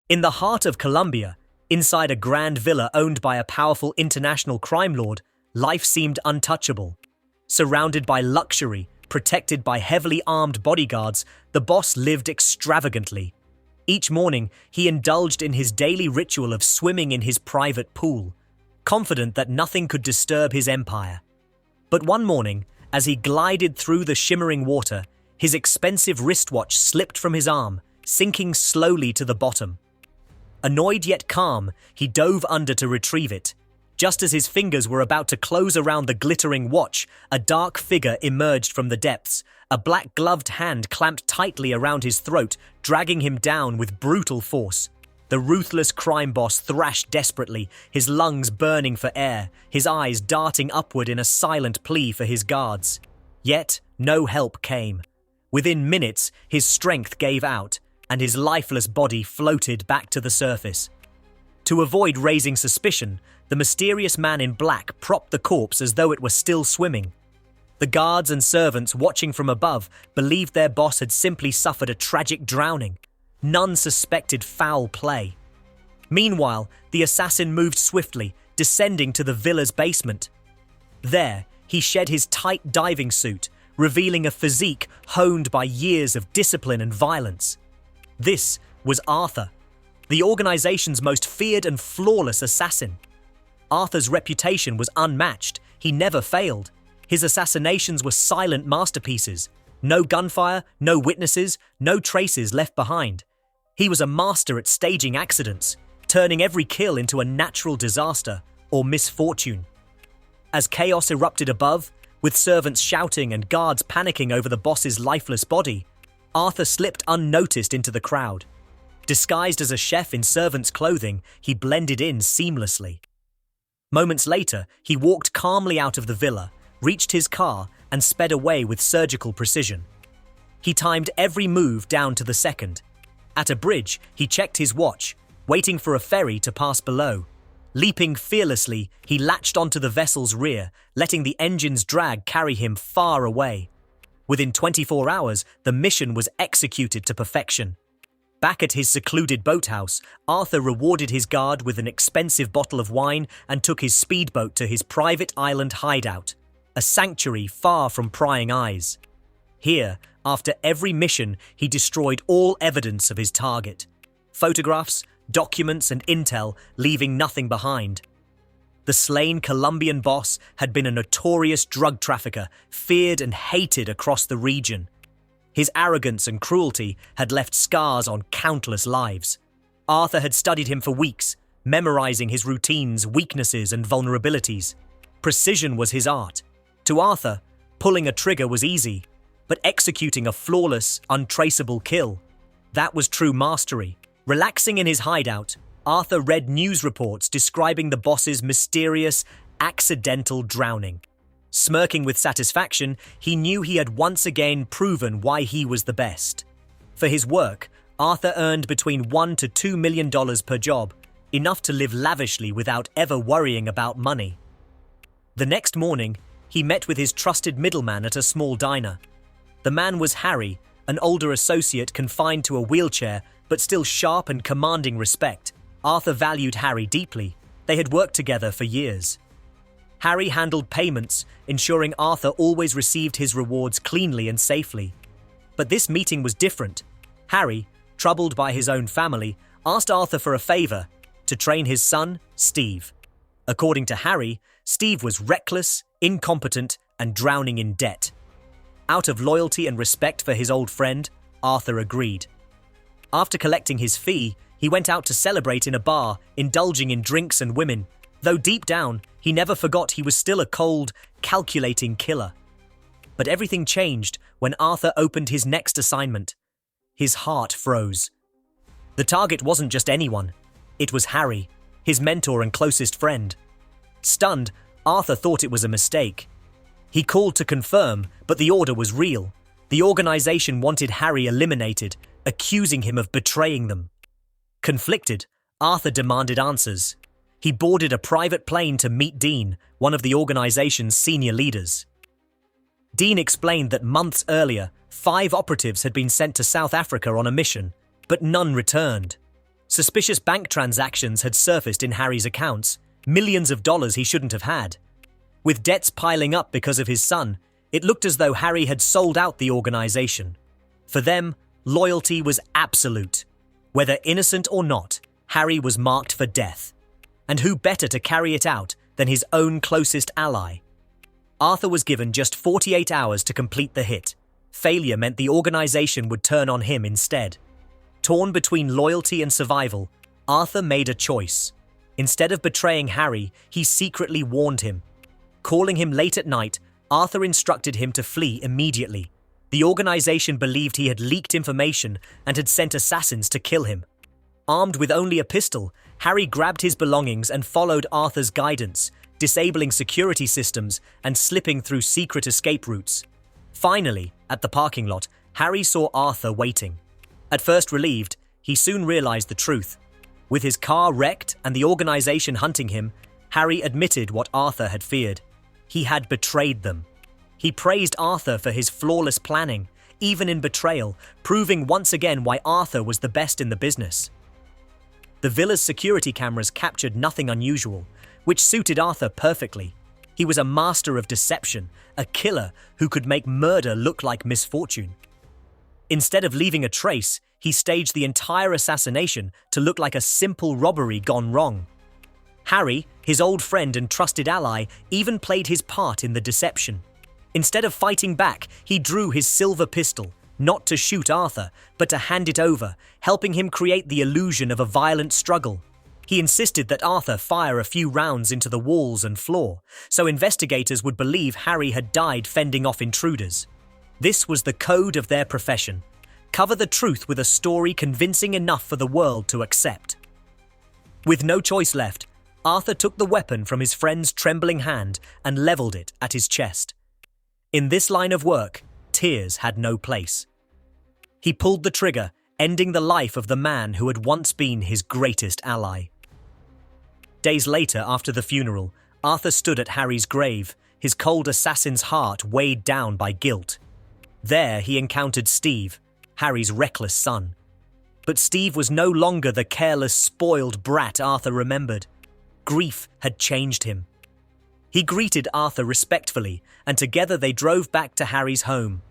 In the heart of Colombia, inside a grand villa owned by a powerful international crime lord, life seemed untouchable. Surrounded by luxury, protected by heavily armed bodyguards, the boss lived extravagantly. Each morning, he indulged in his daily ritual of swimming in his private pool, confident that nothing could disturb his empire. But one morning, as he glided through the shimmering water, his expensive wristwatch slipped from his arm, sinking slowly to the bottom. Annoyed yet calm, he dove under to retrieve it. Just as his fingers were about to close around the glittering watch, a dark figure emerged from the depths. A black-gloved hand clamped tightly around his throat, dragging him down with brutal force. The ruthless crime boss thrashed desperately, his lungs burning for air, his eyes darting upward in a silent plea for his guards. Yet, no help came. Within minutes, his strength gave out, and his lifeless body floated back to the surface. To avoid raising suspicion, the mysterious man in black propped the corpse as though it were still swimming. The guards and servants watching from above believed their boss had simply suffered a tragic drowning. None suspected foul play. Meanwhile, the assassin moved swiftly, descending to the villa's basement. There, he shed his tight diving suit, revealing a physique honed by years of discipline and violence. This was Arthur, the organization's most feared and flawless assassin. Arthur's reputation was unmatched. He never failed. His assassinations were silent masterpieces. No gunfire, no witnesses, no traces left behind. He was a master at staging accidents, turning every kill into a natural disaster or misfortune. As chaos erupted above, with servants shouting and guards panicking over the boss's lifeless body, Arthur slipped unnoticed into the crowd. Disguised as a chef in servant's clothing, he blended in seamlessly. Moments later, he walked calmly out of the villa, reached his car, and sped away with surgical precision. He timed every move down to the second. At a bridge, he checked his watch, waiting for a ferry to pass below. Leaping fearlessly, he latched onto the vessel's rear, letting the engine's drag carry him far away. Within 24 hours, the mission was executed to perfection. Back at his secluded boathouse, Arthur rewarded his guard with an expensive bottle of wine and took his speedboat to his private island hideout, a sanctuary far from prying eyes. Here, after every mission, he destroyed all evidence of his target. Photographs, documents, and intel, leaving nothing behind. The slain Colombian boss had been a notorious drug trafficker, feared and hated across the region. His arrogance and cruelty had left scars on countless lives. Arthur had studied him for weeks, memorizing his routines, weaknesses, and vulnerabilities. Precision was his art. To Arthur, pulling a trigger was easy, but executing a flawless, untraceable kill, that was true mastery. Relaxing in his hideout, Arthur read news reports describing the boss's mysterious, accidental drowning. Smirking with satisfaction, he knew he had once again proven why he was the best. For his work, Arthur earned between $1 to $2 million per job, enough to live lavishly without ever worrying about money. The next morning, he met with his trusted middleman at a small diner. The man was Harry, an older associate confined to a wheelchair, but still sharp and commanding respect. Arthur valued Harry deeply. They had worked together for years. Harry handled payments, ensuring Arthur always received his rewards cleanly and safely. But this meeting was different. Harry, troubled by his own family, asked Arthur for a favor: to train his son, Steve. According to Harry, Steve was reckless, incompetent, and drowning in debt. Out of loyalty and respect for his old friend, Arthur agreed. After collecting his fee, he went out to celebrate in a bar, indulging in drinks and women, though deep down, he never forgot he was still a cold, calculating killer. But everything changed when Arthur opened his next assignment. His heart froze. The target wasn't just anyone. It was Harry, his mentor and closest friend. Stunned, Arthur thought it was a mistake. He called to confirm, but the order was real. The organization wanted Harry eliminated, accusing him of betraying them. Conflicted, Arthur demanded answers. He boarded a private plane to meet Dean, one of the organization's senior leaders. Dean explained that months earlier, 5 operatives had been sent to South Africa on a mission, but none returned. Suspicious bank transactions had surfaced in Harry's accounts, millions of dollars he shouldn't have had. With debts piling up because of his son, it looked as though Harry had sold out the organization. For them, loyalty was absolute. Whether innocent or not, Harry was marked for death. And who better to carry it out than his own closest ally? Arthur was given just 48 hours to complete the hit. Failure meant the organization would turn on him instead. Torn between loyalty and survival, Arthur made a choice. Instead of betraying Harry, he secretly warned him. Calling him late at night, Arthur instructed him to flee immediately. The organization believed he had leaked information and had sent assassins to kill him. Armed with only a pistol, Harry grabbed his belongings and followed Arthur's guidance, disabling security systems and slipping through secret escape routes. Finally, at the parking lot, Harry saw Arthur waiting. At first relieved, he soon realized the truth. With his car wrecked and the organization hunting him, Harry admitted what Arthur had feared. He had betrayed them. He praised Arthur for his flawless planning, even in betrayal, proving once again why Arthur was the best in the business. The villa's security cameras captured nothing unusual, which suited Arthur perfectly. He was a master of deception, a killer who could make murder look like misfortune. Instead of leaving a trace, he staged the entire assassination to look like a simple robbery gone wrong. Harry, his old friend and trusted ally, even played his part in the deception. Instead of fighting back, he drew his silver pistol, not to shoot Arthur, but to hand it over, helping him create the illusion of a violent struggle. He insisted that Arthur fire a few rounds into the walls and floor, so investigators would believe Harry had died fending off intruders. This was the code of their profession. Cover the truth with a story convincing enough for the world to accept. With no choice left, Arthur took the weapon from his friend's trembling hand and leveled it at his chest. In this line of work, tears had no place. He pulled the trigger, ending the life of the man who had once been his greatest ally. Days later, after the funeral, Arthur stood at Harry's grave, his cold assassin's heart weighed down by guilt. There he encountered Steve, Harry's reckless son. But Steve was no longer the careless, spoiled brat Arthur remembered. Grief had changed him. He greeted Arthur respectfully, and together they drove back to Harry's home.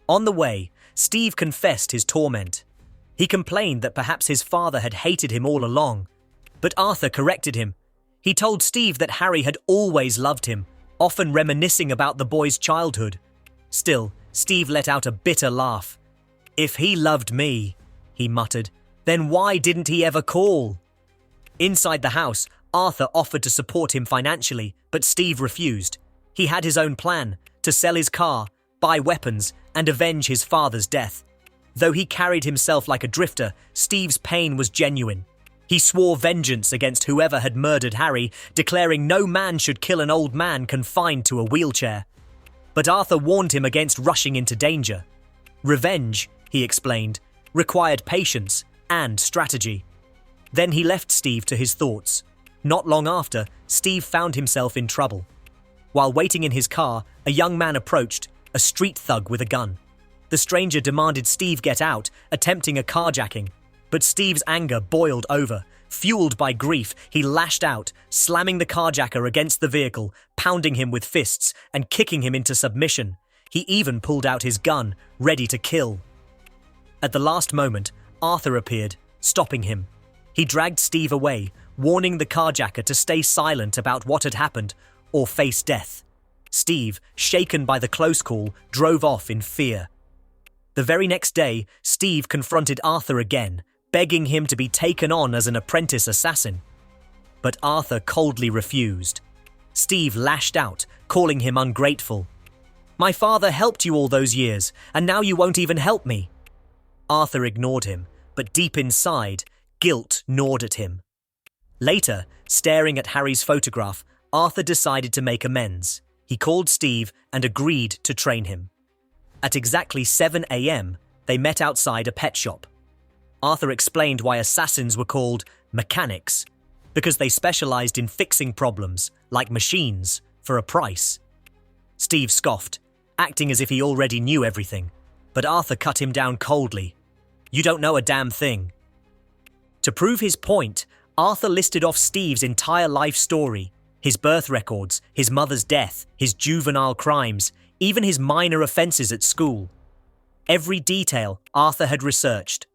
On the way, Steve confessed his torment. He complained that perhaps his father had hated him all along. But Arthur corrected him. He told Steve that Harry had always loved him, often reminiscing about the boy's childhood. Still, Steve let out a bitter laugh. "If he loved me," he muttered, "then why didn't he ever call?" Inside the house, Arthur offered to support him financially, but Steve refused. He had his own plan, to sell his car, buy weapons, and avenge his father's death. Though he carried himself like a drifter, Steve's pain was genuine. He swore vengeance against whoever had murdered Harry, declaring no man should kill an old man confined to a wheelchair. But Arthur warned him against rushing into danger. Revenge, he explained, required patience and strategy. Then he left Steve to his thoughts. Not long after, Steve found himself in trouble. While waiting in his car, a young man approached, a street thug with a gun. The stranger demanded Steve get out, attempting a carjacking. But Steve's anger boiled over. Fueled by grief, he lashed out, slamming the carjacker against the vehicle, pounding him with fists and kicking him into submission. He even pulled out his gun, ready to kill. At the last moment, Arthur appeared, stopping him. He dragged Steve away, warning the carjacker to stay silent about what had happened or face death. Steve, shaken by the close call, drove off in fear. The very next day, Steve confronted Arthur again, begging him to be taken on as an apprentice assassin. But Arthur coldly refused. Steve lashed out, calling him ungrateful. "My father helped you all those years, and now you won't even help me." Arthur ignored him, but deep inside, guilt gnawed at him. Later, staring at Harry's photograph, Arthur decided to make amends. He called Steve and agreed to train him. At exactly 7 a.m., they met outside a pet shop. Arthur explained why assassins were called mechanics, because they specialized in fixing problems, like machines, for a price. Steve scoffed, acting as if he already knew everything, but Arthur cut him down coldly. "You don't know a damn thing." To prove his point, Arthur listed off Steve's entire life story, his birth records, his mother's death, his juvenile crimes, even his minor offenses at school. Every detail Arthur had researched.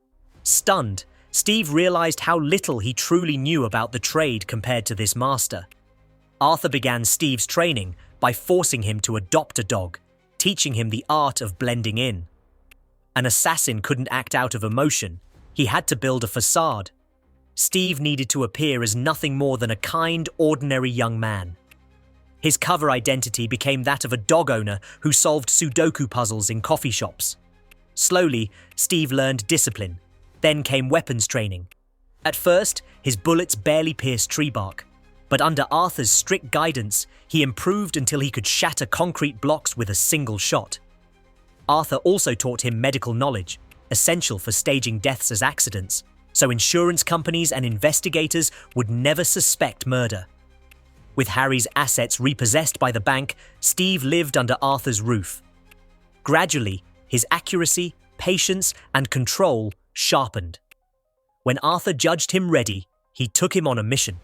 Stunned, Steve realized how little he truly knew about the trade compared to this master. Arthur began Steve's training by forcing him to adopt a dog, teaching him the art of blending in. An assassin couldn't act out of emotion. He had to build a facade. Steve needed to appear as nothing more than a kind, ordinary young man. His cover identity became that of a dog owner who solved Sudoku puzzles in coffee shops. Slowly, Steve learned discipline. Then came weapons training. At first, his bullets barely pierced tree bark. But under Arthur's strict guidance, he improved until he could shatter concrete blocks with a single shot. Arthur also taught him medical knowledge, essential for staging deaths as accidents, so insurance companies and investigators would never suspect murder. With Harry's assets repossessed by the bank, Steve lived under Arthur's roof. Gradually, his accuracy, patience, and control sharpened. When Arthur judged him ready, he took him on a mission.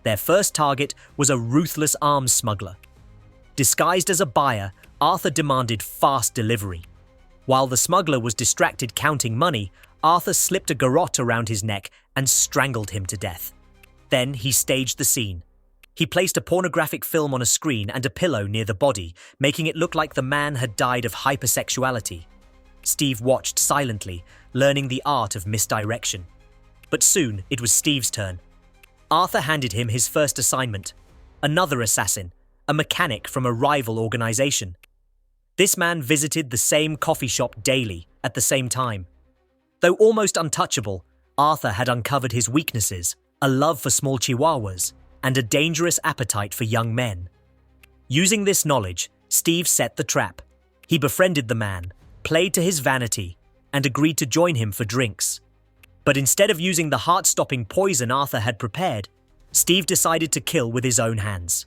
Their first target was a ruthless arms smuggler. Disguised as a buyer, Arthur demanded fast delivery. While the smuggler was distracted counting money, Arthur slipped a garrote around his neck and strangled him to death. Then he staged the scene. He placed a pornographic film on a screen and a pillow near the body, making it look like the man had died of hypersexuality. Steve watched silently, learning the art of misdirection. But soon it was Steve's turn. Arthur handed him his first assignment. Another assassin, a mechanic from a rival organization. This man visited the same coffee shop daily, at the same time. Though almost untouchable, Arthur had uncovered his weaknesses, a love for small chihuahuas, and a dangerous appetite for young men. Using this knowledge, Steve set the trap. He befriended the man, played to his vanity, and agreed to join him for drinks. But instead of using the heart-stopping poison Arthur had prepared, Steve decided to kill with his own hands.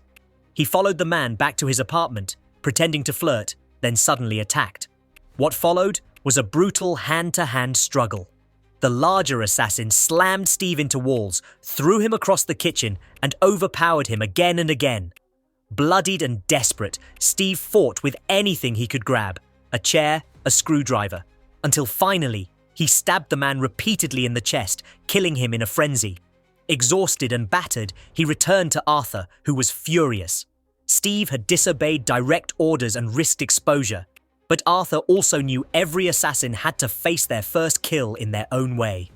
He followed the man back to his apartment, pretending to flirt, then suddenly attacked. What followed was a brutal hand-to-hand struggle. The larger assassin slammed Steve into walls, threw him across the kitchen, and overpowered him again and again. Bloodied and desperate, Steve fought with anything he could grab, a chair, a screwdriver, until finally, he stabbed the man repeatedly in the chest, killing him in a frenzy. Exhausted and battered, he returned to Arthur, who was furious. Steve had disobeyed direct orders and risked exposure, but Arthur also knew every assassin had to face their first kill in their own way.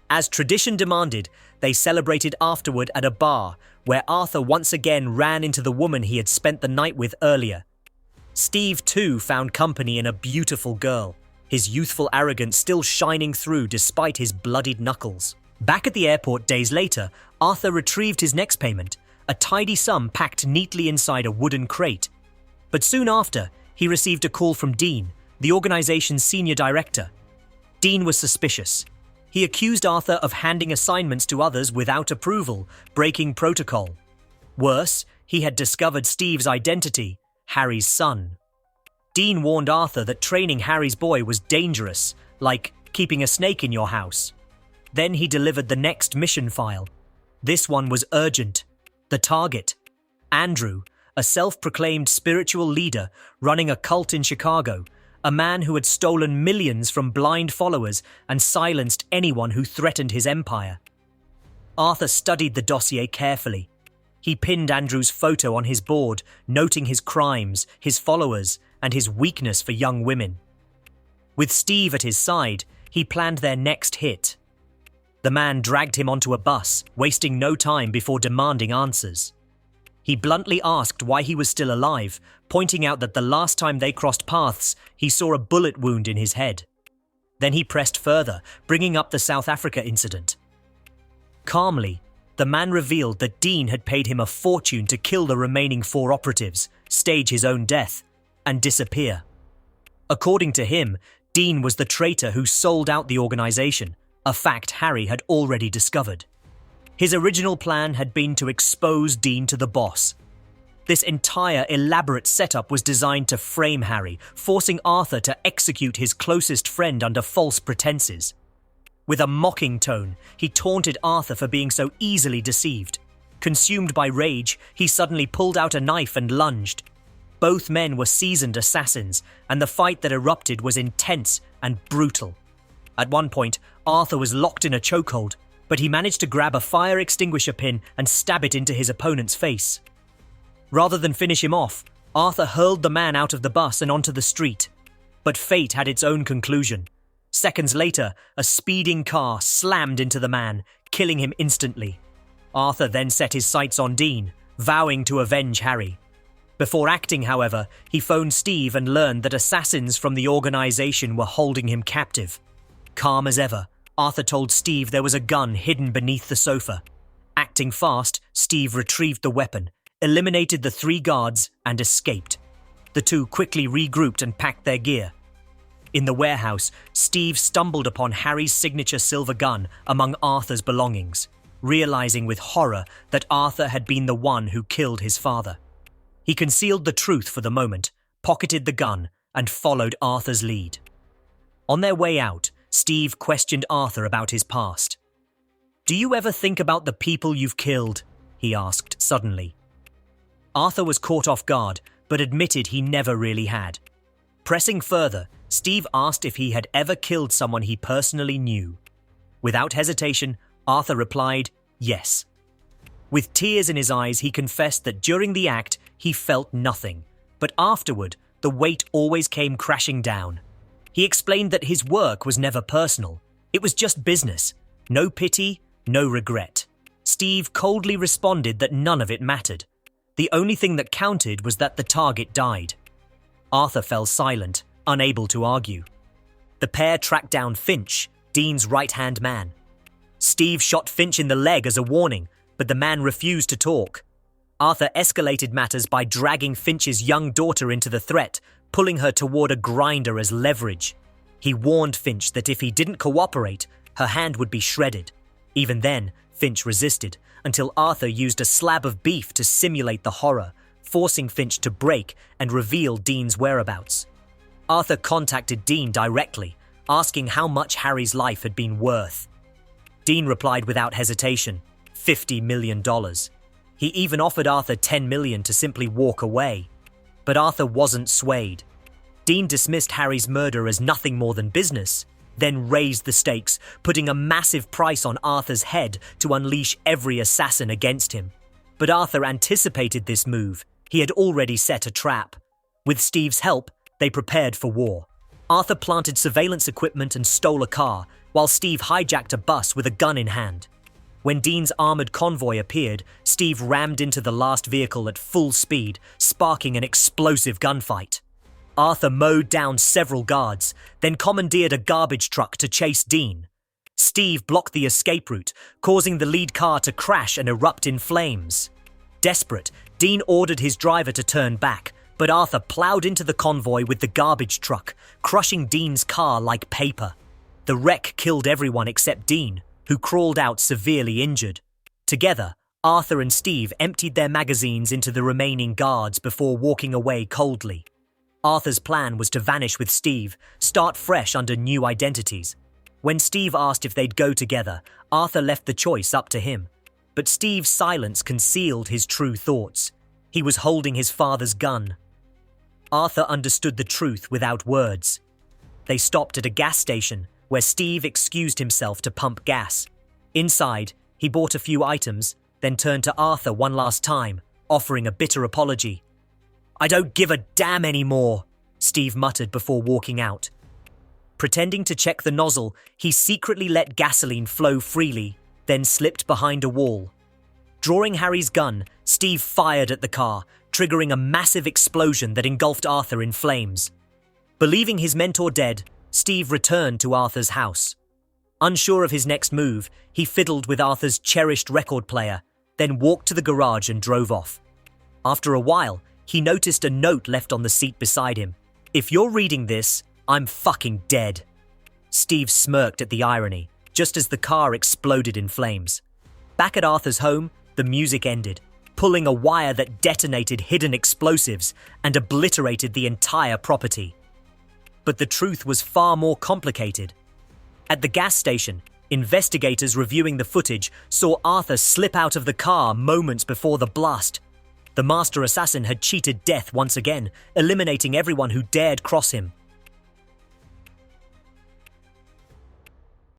As tradition demanded, they celebrated afterward at a bar, where Arthur once again ran into the woman he had spent the night with earlier. Steve, too, found company in a beautiful girl, his youthful arrogance still shining through despite his bloodied knuckles. Back at the airport days later, Arthur retrieved his next payment, a tidy sum packed neatly inside a wooden crate. But soon after, he received a call from Dean, the organization's senior director. Dean was suspicious. He accused Arthur of handing assignments to others without approval, breaking protocol. Worse, he had discovered Steve's identity, Harry's son. Dean warned Arthur that training Harry's boy was dangerous, like keeping a snake in your house. Then he delivered the next mission file. This one was urgent. The target, Andrew, a self-proclaimed spiritual leader running a cult in Chicago, a man who had stolen millions from blind followers and silenced anyone who threatened his empire. Arthur studied the dossier carefully. He pinned Andrew's photo on his board, noting his crimes, his followers, and his weakness for young women. With Steve at his side, he planned their next hit. The man dragged him onto a bus, wasting no time before demanding answers. He bluntly asked why he was still alive, pointing out that the last time they crossed paths, he saw a bullet wound in his head. Then he pressed further, bringing up the South Africa incident. Calmly, the man revealed that Dean had paid him a fortune to kill the remaining 4 operatives, stage his own death, and disappear. According to him, Dean was the traitor who sold out the organization, a fact Harry had already discovered. His original plan had been to expose Dean to the boss. This entire elaborate setup was designed to frame Harry, forcing Arthur to execute his closest friend under false pretenses. With a mocking tone, he taunted Arthur for being so easily deceived. Consumed by rage, he suddenly pulled out a knife and lunged. Both men were seasoned assassins, and the fight that erupted was intense and brutal. At one point, Arthur was locked in a chokehold, but he managed to grab a fire extinguisher pin and stab it into his opponent's face. Rather than finish him off, Arthur hurled the man out of the bus and onto the street. But fate had its own conclusion. Seconds later, a speeding car slammed into the man, killing him instantly. Arthur then set his sights on Dean, vowing to avenge Harry. Before acting, however, he phoned Steve and learned that assassins from the organization were holding him captive. Calm as ever, Arthur told Steve there was a gun hidden beneath the sofa. Acting fast, Steve retrieved the weapon, eliminated the 3 guards, and escaped. The two quickly regrouped and packed their gear. In the warehouse, Steve stumbled upon Harry's signature silver gun among Arthur's belongings, realizing with horror that Arthur had been the one who killed his father. He concealed the truth for the moment, pocketed the gun, and followed Arthur's lead. On their way out, Steve questioned Arthur about his past. "Do you ever think about the people you've killed?" he asked suddenly. Arthur was caught off guard, but admitted he never really had. Pressing further, Steve asked if he had ever killed someone he personally knew. Without hesitation, Arthur replied, yes. With tears in his eyes, he confessed that during the act, he felt nothing, but afterward, the weight always came crashing down. He explained that his work was never personal. It was just business. No pity, no regret. Steve coldly responded that none of it mattered. The only thing that counted was that the target died. Arthur fell silent, unable to argue. The pair tracked down Finch, Dean's right-hand man. Steve shot Finch in the leg as a warning, but the man refused to talk. Arthur escalated matters by dragging Finch's young daughter into the threat, pulling her toward a grinder as leverage. He warned Finch that if he didn't cooperate, her hand would be shredded. Even then, Finch resisted, until Arthur used a slab of beef to simulate the horror, forcing Finch to break and reveal Dean's whereabouts. Arthur contacted Dean directly, asking how much Harry's life had been worth. Dean replied without hesitation, $50 million. He even offered Arthur $10 million to simply walk away. But Arthur wasn't swayed. Dean dismissed Harry's murder as nothing more than business, then raised the stakes, putting a massive price on Arthur's head to unleash every assassin against him. But Arthur anticipated this move. He had already set a trap. With Steve's help, they prepared for war. Arthur planted surveillance equipment and stole a car, while Steve hijacked a bus with a gun in hand. When Dean's armored convoy appeared, Steve rammed into the last vehicle at full speed, sparking an explosive gunfight. Arthur mowed down several guards, then commandeered a garbage truck to chase Dean. Steve blocked the escape route, causing the lead car to crash and erupt in flames. Desperate, Dean ordered his driver to turn back, but Arthur plowed into the convoy with the garbage truck, crushing Dean's car like paper. The wreck killed everyone except Dean, who crawled out severely injured. Together, Arthur and Steve emptied their magazines into the remaining guards before walking away coldly. Arthur's plan was to vanish with Steve, start fresh under new identities. When Steve asked if they'd go together, Arthur left the choice up to him. But Steve's silence concealed his true thoughts. He was holding his father's gun. Arthur understood the truth without words. They stopped at a gas station, where Steve excused himself to pump gas. Inside, he bought a few items, then turned to Arthur one last time, offering a bitter apology. "I don't give a damn anymore," Steve muttered before walking out. Pretending to check the nozzle, he secretly let gasoline flow freely, then slipped behind a wall. Drawing Harry's gun, Steve fired at the car, triggering a massive explosion that engulfed Arthur in flames. Believing his mentor dead, Steve returned to Arthur's house. Unsure of his next move, he fiddled with Arthur's cherished record player, then walked to the garage and drove off. After a while, he noticed a note left on the seat beside him. "If you're reading this, I'm fucking dead." Steve smirked at the irony, just as the car exploded in flames. Back at Arthur's home, the music ended, pulling a wire that detonated hidden explosives and obliterated the entire property. But the truth was far more complicated. At the gas station, Investigators reviewing the footage saw Arthur slip out of the car moments before the blast. The master assassin had cheated death once again, eliminating everyone who dared cross him.